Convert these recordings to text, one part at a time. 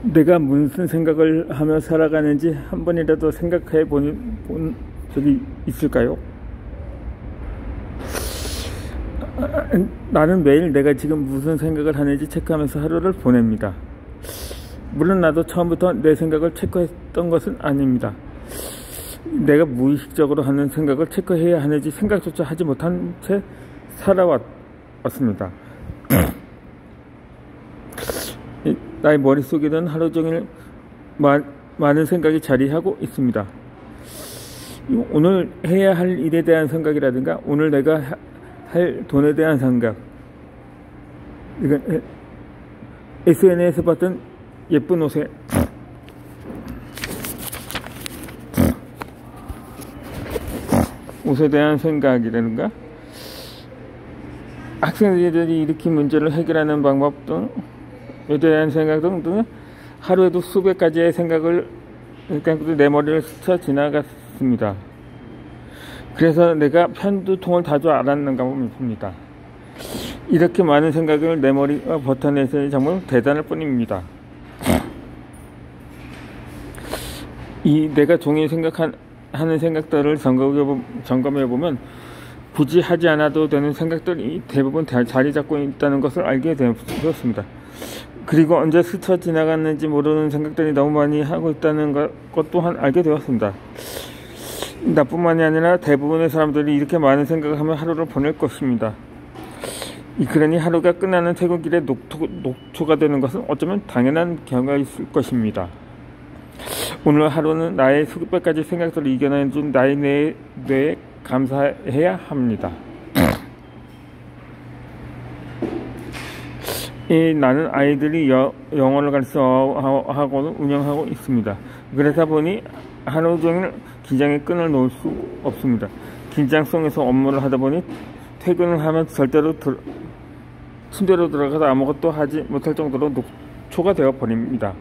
내가 무슨 생각을 하며 살아가는지 한 번이라도 생각해 본 적이 있을까요? 나는 매일 내가 지금 무슨 생각을 하는지 체크하면서 하루를 보냅니다. 물론 나도 처음부터 내 생각을 체크했던 것은 아닙니다. 내가 무의식적으로 하는 생각을 체크해야 하는지 생각조차 하지 못한 채 살아왔습니다. 나의 머릿속에는 하루 종일 많은 생각이 자리하고 있습니다. 오늘 해야 할 일에 대한 생각이라든가 오늘 내가 할 돈에 대한 생각, 이건 SNS에서 봤던 예쁜 옷에 대한 생각이라든가 학생들이 일으킨 문제를 해결하는 방법 등에 대한 생각 등 하루에도 수백 가지의 생각을 내 머리를 스쳐 지나갔습니다. 그래서 내가 편두통을 다 줄 알았는가 봅니다. 이렇게 많은 생각을 내 머리가 버텨내서니 정말 대단할 뿐입니다. 내가 종일 하는 생각들을 점검해보면 굳이 하지 않아도 되는 생각들이 대부분 자리 잡고 있다는 것을 알게 되었습니다. 그리고 언제 스쳐 지나갔는지 모르는 생각들이 너무 많이 하고 있다는 것 또한 알게 되었습니다. 나뿐만이 아니라 대부분의 사람들이 이렇게 많은 생각을 하며 하루를 보낼 것입니다. 그러니 하루가 끝나는 퇴근길에 녹초가 되는 것은 어쩌면 당연한 경우가 있을 것입니다. 오늘 하루는 나의 수백 가지 생각들을 이겨내준 나의 뇌에 감사해야 합니다. 나는 아이들이 영어를 가르쳐하고 운영하고 있습니다. 그러다 보니 하루 종일 긴장의 끈을 놓을 수 없습니다. 긴장 속에서 업무를 하다 보니 퇴근을 하면 절대로 침대로 들어가서 아무것도 하지 못할 정도로 녹초가 되어 버립니다.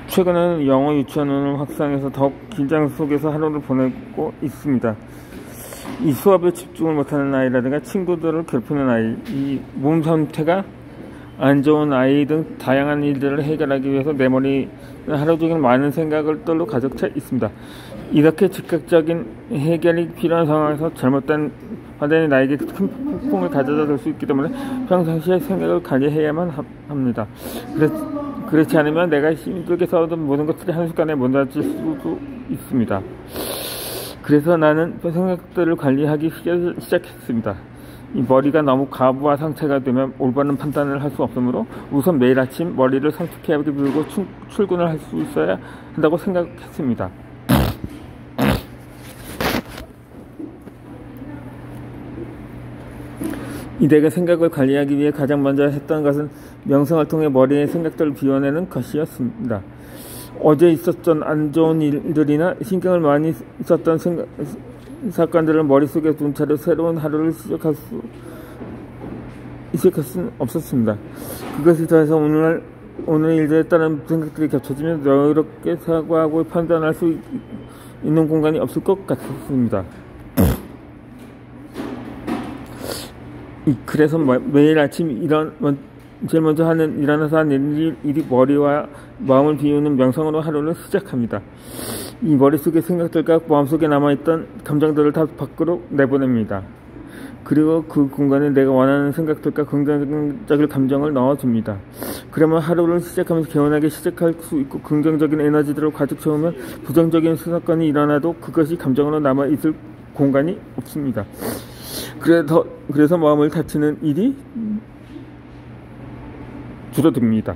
최근에는 영어 유치원을 확산해서 더욱 긴장 속에서 하루를 보내고 있습니다. 이 수업에 집중을 못하는 아이라든가 친구들을 괴롭히는 아이, 이 몸 상태가 안 좋은 아이 등 다양한 일들을 해결하기 위해서 내 머리는 하루 종일 많은 생각들로 가득 차 있습니다. 이렇게 즉각적인 해결이 필요한 상황에서 잘못된 판단이 나에게 큰 폭풍을 가져다 줄 수 있기 때문에 평상시에 생각을 관리해야만 합니다. 그렇지 않으면 내가 힘들게 싸우던 모든 것들이 한순간에 무너질 수도 있습니다. 그래서 나는 생각들을 관리하기 시작했습니다. 이 머리가 너무 과부하 상태가 되면 올바른 판단을 할 수 없으므로 우선 매일 아침 머리를 상쾌하게 밀고 출근을 할 수 있어야 한다고 생각했습니다. 내가 생각을 관리하기 위해 가장 먼저 했던 것은 명상을 통해 머리의 생각들을 비워내는 것이었습니다. 어제 있었던 안 좋은 일들이나 신경을 많이 썼던 사건들을 머릿속에 둔 채로 새로운 하루를 시작할 수는 없었습니다. 그것이 더해서 오늘 일들에 따른 생각들이 겹쳐지면 여유롭게 사고하고 판단할 수 있는 공간이 없을 것 같습니다. 그래서 매일 아침 제일 먼저 일어나서 하는 일이 머리와 마음을 비우는 명상으로 하루를 시작합니다. 이 머릿속의 생각들과 마음속에 남아있던 감정들을 다 밖으로 내보냅니다. 그리고 그 공간에 내가 원하는 생각들과 긍정적인 감정을 넣어줍니다. 그러면 하루를 시작하면서 개운하게 시작할 수 있고 긍정적인 에너지들을 가득 채우면 부정적인 사건이 일어나도 그것이 감정으로 남아있을 공간이 없습니다. 그래서 마음을 다치는 일이 줄어듭니다.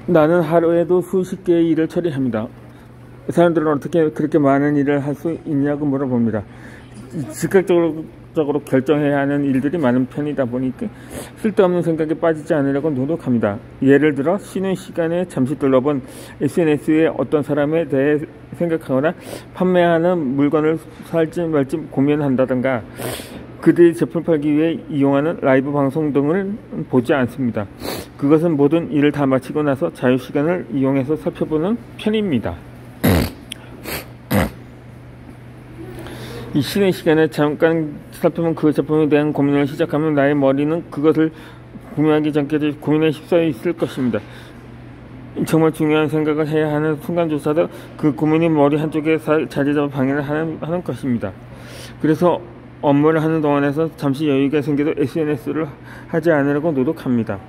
나는 하루에도 수십 개의 일을 처리합니다. 사람들은 어떻게 그렇게 많은 일을 할 수 있냐고 물어봅니다. 즉각적으로 결정해야 하는 일들이 많은 편이다 보니까 쓸데없는 생각에 빠지지 않으려고 노력합니다. 예를 들어 쉬는 시간에 잠시 둘러본 SNS에 어떤 사람에 대해 생각하거나 판매하는 물건을 살지 말지 고민한다든가 그들이 제품을 팔기 위해 이용하는 라이브 방송 등을 보지 않습니다. 그것은 모든 일을 다 마치고 나서 자유시간을 이용해서 살펴보는 편입니다. 이 쉬는 시간에 잠깐 살펴본 그 제품에 대한 고민을 시작하면 나의 머리는 그것을 구매하기 전까지 고민에 휩싸여 있을 것입니다. 정말 중요한 생각을 해야 하는 순간조차도 그 고민이 머리 한쪽에 자리 잡아 방해를 하는 것입니다. 그래서 업무를 하는 동안에서 잠시 여유가 생겨도 SNS를 하지 않으려고 노력합니다.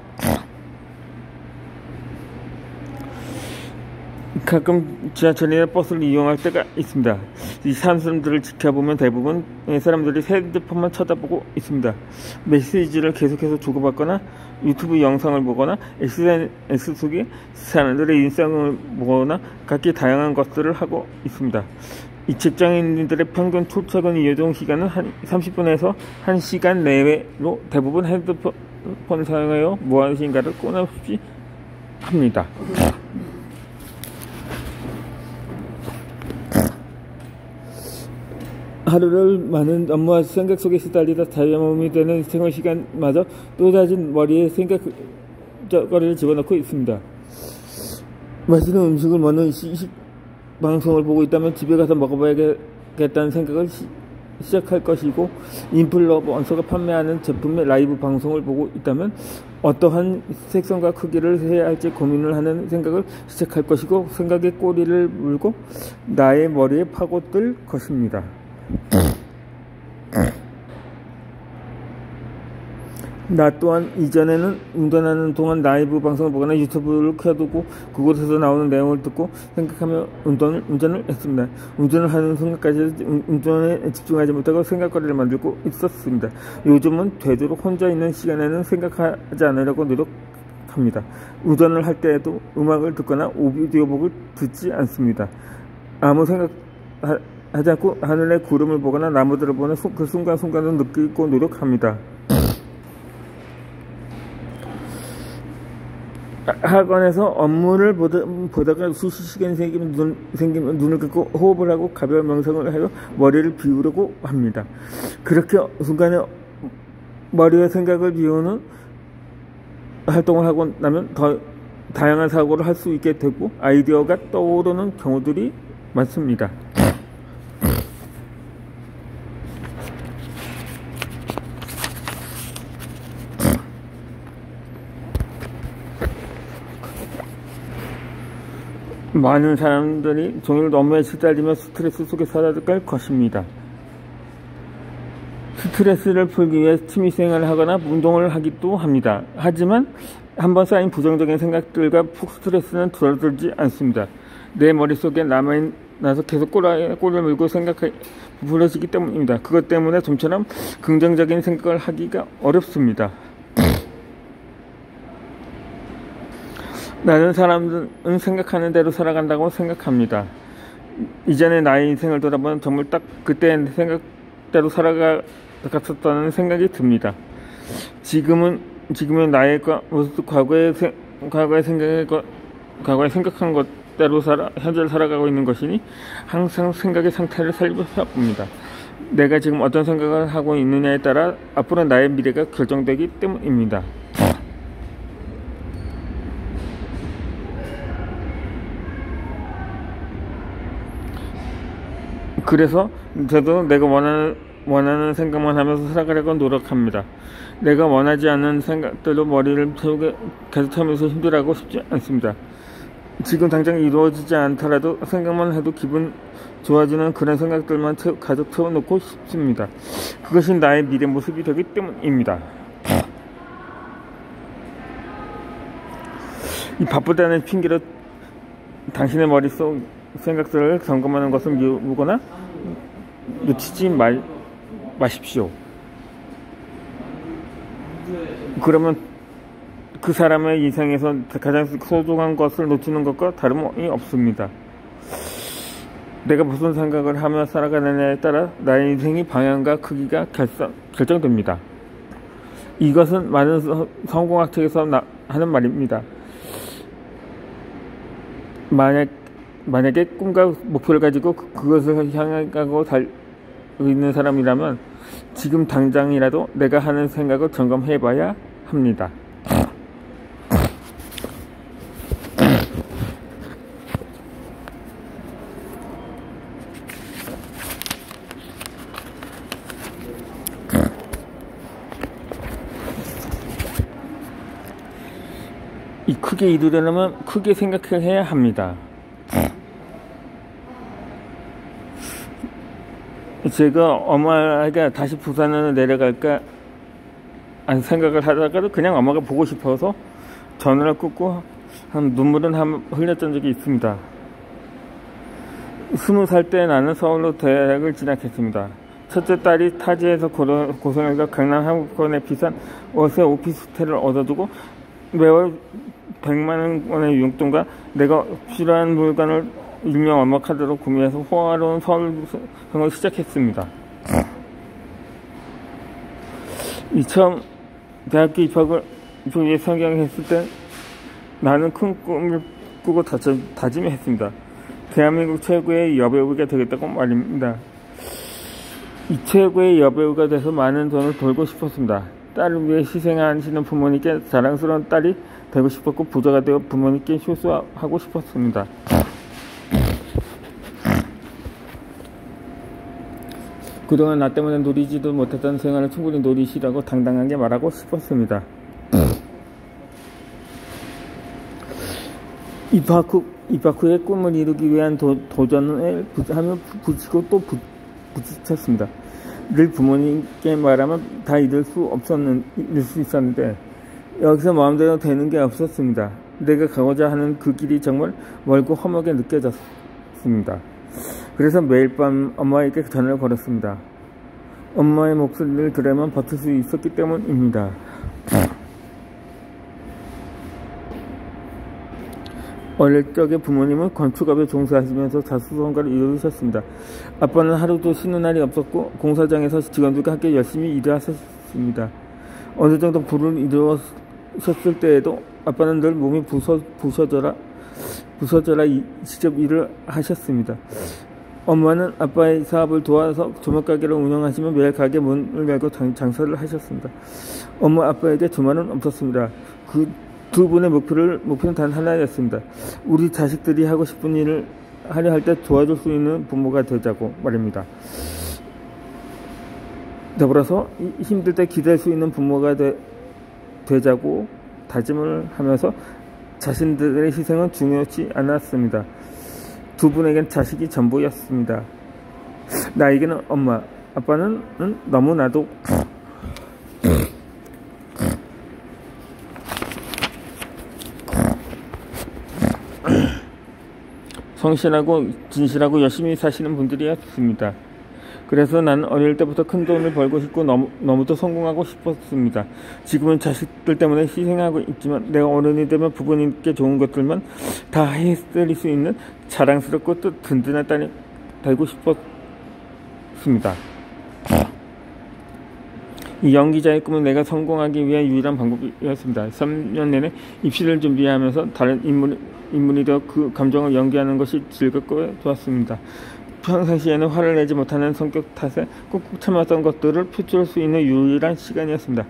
가끔 지하철이나 버스를 이용할 때가 있습니다. 이 사람들을 지켜보면 대부분 사람들이 핸드폰만 쳐다보고 있습니다. 메시지를 계속해서 주고받거나 유튜브 영상을 보거나 SNS 속에 사람들의 일상을 보거나 각기 다양한 것들을 하고 있습니다. 이 직장인들의 평균 출퇴근 이동 시간은 한 30분에서 1시간 내외로 대부분 핸드폰을 사용하여 무엇인가를 끊임없이 합니다. 하루를 많은 업무와 생각 속에 시달리다 자유몸이 되는 생활시간마저 또 다진 머리에 생각거리를 집어넣고 있습니다. 맛있는 음식을 먹는 방송을 보고 있다면 집에 가서 먹어봐야겠다는 생각을 시작할 것이고, 인플루언서가 판매하는 제품의 라이브 방송을 보고 있다면 어떠한 색상과 크기를 해야 할지 고민을 하는 생각을 시작할 것이고, 생각의 꼬리를 물고 나의 머리에 파고들 것입니다. 나 또한 이전에는 운전하는 동안 라이브 방송을 보거나 유튜브를 켜두고 그곳에서 나오는 내용을 듣고 생각하며 운전을 했습니다. 운전을 하는 순간까지 운전에 집중하지 못하고 생각거리를 만들고 있었습니다. 요즘은 되도록 혼자 있는 시간에는 생각하지 않으려고 노력합니다. 운전을 할 때에도 음악을 듣거나 오디오북을 듣지 않습니다. 아무 생각 하지 않고 하늘의 구름을 보거나 나무들을 보는 그 순간순간을 느끼고 노력합니다. 학원에서 업무를 보다가 수십 시간이 생기면 눈을 감고 호흡을 하고 가벼운 명상을 하여 머리를 비우려고 합니다. 그렇게 순간에 머리와 생각을 비우는 활동을 하고 나면 더 다양한 사고를 할 수 있게 되고 아이디어가 떠오르는 경우들이 많습니다. 많은 사람들이 종일 업무에 시달리며 스트레스 속에 살아갈 것입니다. 스트레스를 풀기 위해 취미생활을 하거나 운동을 하기도 합니다. 하지만 한번 쌓인 부정적인 생각들과 스트레스는 줄어들지 않습니다. 내 머릿속에 남아나서 계속 꼬리를 물고 생각이 부풀어지기 때문입니다. 그것 때문에 좀처럼 긍정적인 생각을 하기가 어렵습니다. 나는 사람은 생각하는 대로 살아간다고 생각합니다. 이전에 나의 인생을 돌아보면 정말 딱 그때 생각대로 살아갔었다는 생각이 듭니다. 지금은 나의 모습도 과거에 생각한 것대로 현재를 살아가고 있는 것이니 항상 생각의 상태를 살펴봅니다. 내가 지금 어떤 생각을 하고 있느냐에 따라 앞으로 나의 미래가 결정되기 때문입니다. 그래서 저도 내가 원하는 생각만 하면서 살아가려고 노력합니다. 내가 원하지 않는 생각들로 머리를 계속 채우면서 힘들어하고 싶지 않습니다. 지금 당장 이루어지지 않더라도 생각만 해도 기분 좋아지는 그런 생각들만 가득 채워놓고 싶습니다. 그것이 나의 미래 모습이 되기 때문입니다. 이 바쁘다는 핑계로 당신의 머릿속 생각들을 점검하는 것을 미루거나 놓치지 마십시오. 그러면 그 사람의 인생에서 가장 소중한 것을 놓치는 것과 다름이 없습니다. 내가 무슨 생각을 하며 살아가느냐에 따라 나의 인생의 방향과 크기가 결정됩니다. 이것은 많은 성공학책에서 하는 말입니다. 만약에 꿈과 목표를 가지고 그것을 향하고 달리고 있는 사람이라면 지금 당장이라도 내가 하는 생각을 점검해봐야 합니다. 이 크게 이루려면 크게 생각해야 합니다. 제가 엄마가 다시 부산으로 내려갈까 생각을 하다가도 그냥 엄마가 보고 싶어서 전화를 끊고 눈물은 흘렸던 적이 있습니다. 20살 때 나는 서울로 대학을 진학했습니다. 첫째 딸이 타지에서 고생하다 강남 한국권에 비싼 월세 오피스텔을 얻어두고 매월 100만 원의 용돈과 내가 필요한 물건을 일명 엄마 카드로 구매해서 호화로운 서울 생활을 시작했습니다. 처음 대학교 입학을 예상했을 때 나는 큰 꿈을 꾸고 다짐했습니다. 대한민국 최고의 여배우가 되겠다고 말입니다. 이 최고의 여배우가 돼서 많은 돈을 벌고 싶었습니다. 딸을 위해 희생하시는 부모님께 자랑스러운 딸이 되고 싶었고 부자가 되어 부모님께 효수하고 싶었습니다. 그동안 나 때문에 누리지도 못했던 생활을 충분히 누리시라고 당당하게 말하고 싶었습니다. 입학 후에 꿈을 이루기 위한 도전을 하며 부딪히고 또 부딪혔습니다. 늘 부모님께 말하면 다 이룰 수 있었는데 여기서 마음대로 되는 게 없었습니다. 내가 가고자 하는 그 길이 정말 멀고 험하게 느껴졌습니다. 그래서 매일 밤 엄마에게 전화를 걸었습니다. 엄마의 목소리를 들으면 버틸 수 있었기 때문입니다. 어릴 적에 부모님은 건축업에 종사하시면서 자수성가를 이루셨습니다. 아빠는 하루도 쉬는 날이 없었고 공사장에서 직원들과 함께 열심히 일하셨습니다. 어느 정도 부를 이루셨을 때에도 아빠는 늘 몸이 부서져라 직접 일을 하셨습니다. 엄마는 아빠의 사업을 도와서 조막가게를 운영하시며 매일 가게 문을 열고 장사를 하셨습니다. 엄마 아빠에게 두말은 없었습니다. 그 두 분의 목표는 단 하나였습니다. 우리 자식들이 하고 싶은 일을 하려 할 때 도와줄 수 있는 부모가 되자고 말입니다. 더불어서 힘들 때 기댈 수 있는 부모가 되자고 다짐을 하면서 자신들의 희생은 중요치 않았습니다. 두 분에겐 자식이 전부였습니다. 나에게는 엄마, 아빠는 너무나도 성실하고 진실하고 열심히 사시는 분들이었습니다. 그래서 나는 어릴 때부터 큰 돈을 벌고 싶고 너무도 성공하고 싶었습니다. 지금은 자식들 때문에 희생하고 있지만 내가 어른이 되면 부모님께 좋은 것들만 다 해드릴 수 있는 자랑스럽고 또 든든한 딸이 되고 싶었습니다. 이 연기자의 꿈은 내가 성공하기 위한 유일한 방법이었습니다. 3년 내내 입시를 준비하면서 다른 인물이 되어 그 감정을 연기하는 것이 즐겁고 좋았습니다. 평상시에는 화를 내지 못하는 성격 탓에 꾹꾹 참았던 것들을 표출할 수 있는 유일한 시간이었습니다.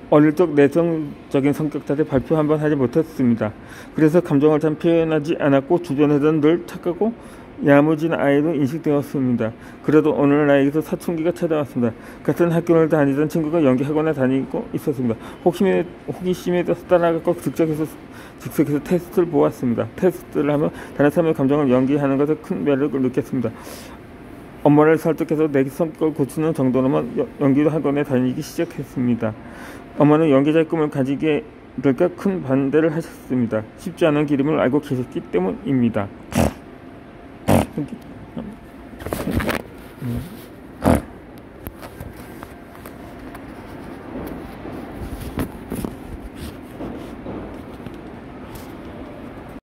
어릴 적 내성적인 성격 탓에 발표 한번 하지 못했습니다. 그래서 감정을 잘 표현하지 않았고 주변에서는 늘 착하고 야무진 아이로 인식되었습니다. 그래도 오늘 나에게서 사춘기가 찾아왔습니다. 같은 학교를 다니던 친구가 연기학원에 다니고 있었습니다. 호기심에 따라가고 즉석에서 테스트를 보았습니다. 테스트를 하며 다른 사람의 감정을 연기하는 것에 큰 매력을 느꼈습니다. 엄마를 설득해서 내 성격을 고치는 정도로만 연기 학원에 다니기 시작했습니다. 엄마는 연기자의 꿈을 가지게 될까 큰 반대를 하셨습니다. 쉽지 않은 길임을 알고 계셨기 때문입니다.